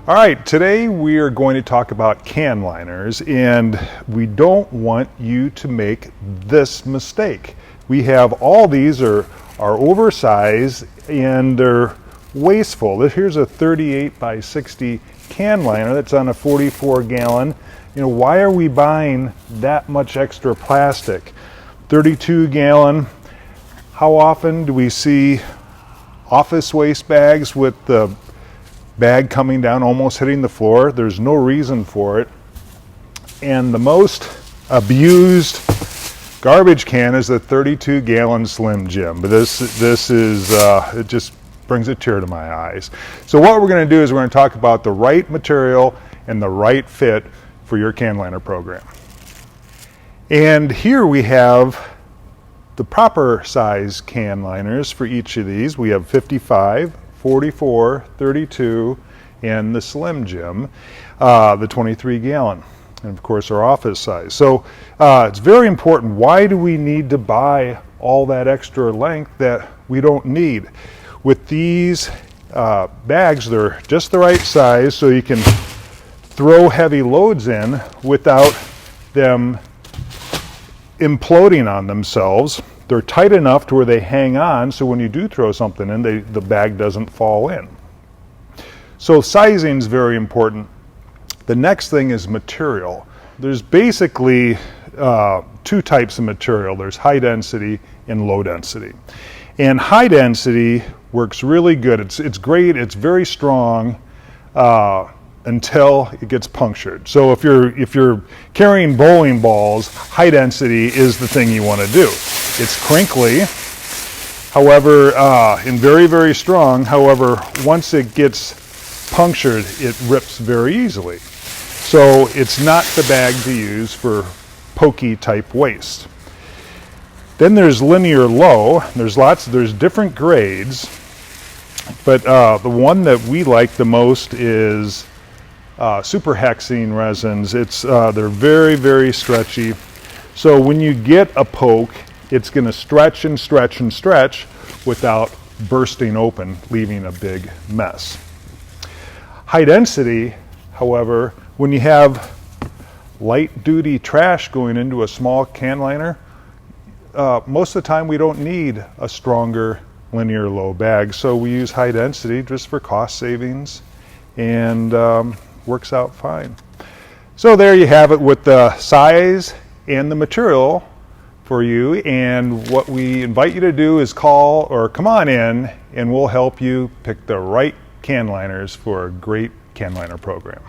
All right, today we are going to talk about can liners, and we don't want you to make this mistake. We have all these are oversized and they're wasteful. Here's a 38 by 60 can liner that's on a 44 gallon. You know, why are we buying that much extra plastic? 32 gallon. How often do we see office waste bags with the bag coming down, almost hitting the floor? There's no reason for it. And the most abused garbage can is the 32 gallon Slim Jim. But this is, it just brings a tear to my eyes. So what we're going to do is we're going to talk about the right material and the right fit for your can liner program. And here we have the proper size can liners for each of these. We have 55, 44, 32, and the Slim Jim, the 23 gallon, and of course our office size. So it's very important. Why do we need to buy all that extra length that we don't need? With these bags, they're just the right size so you can throw heavy loads in without them imploding on themselves. They're tight enough to where they hang on, so when you do throw something in, the bag doesn't fall in. So sizing is very important. The next thing is material. There's basically two types of material. There's high density and low density. And high density works really good. It's great. It's very strong until it gets punctured. So if you're carrying bowling balls, high density is the thing you want to do. It's crinkly, however, and very, very strong. However, once it gets punctured, it rips very easily. So it's not the bag to use for pokey type waste. Then there's linear low. There's different grades, but the one that we like the most is superhexene resins. They're very, very stretchy. So when you get a poke, it's going to stretch and stretch and stretch without bursting open, leaving a big mess. High density, however, when you have light duty trash going into a small can liner, most of the time we don't need a stronger linear low bag. So we use high density just for cost savings, and works out fine. So there you have it with the size and the material for you, and what we invite you to do is call or come on in and we'll help you pick the right can liners for a great can liner program.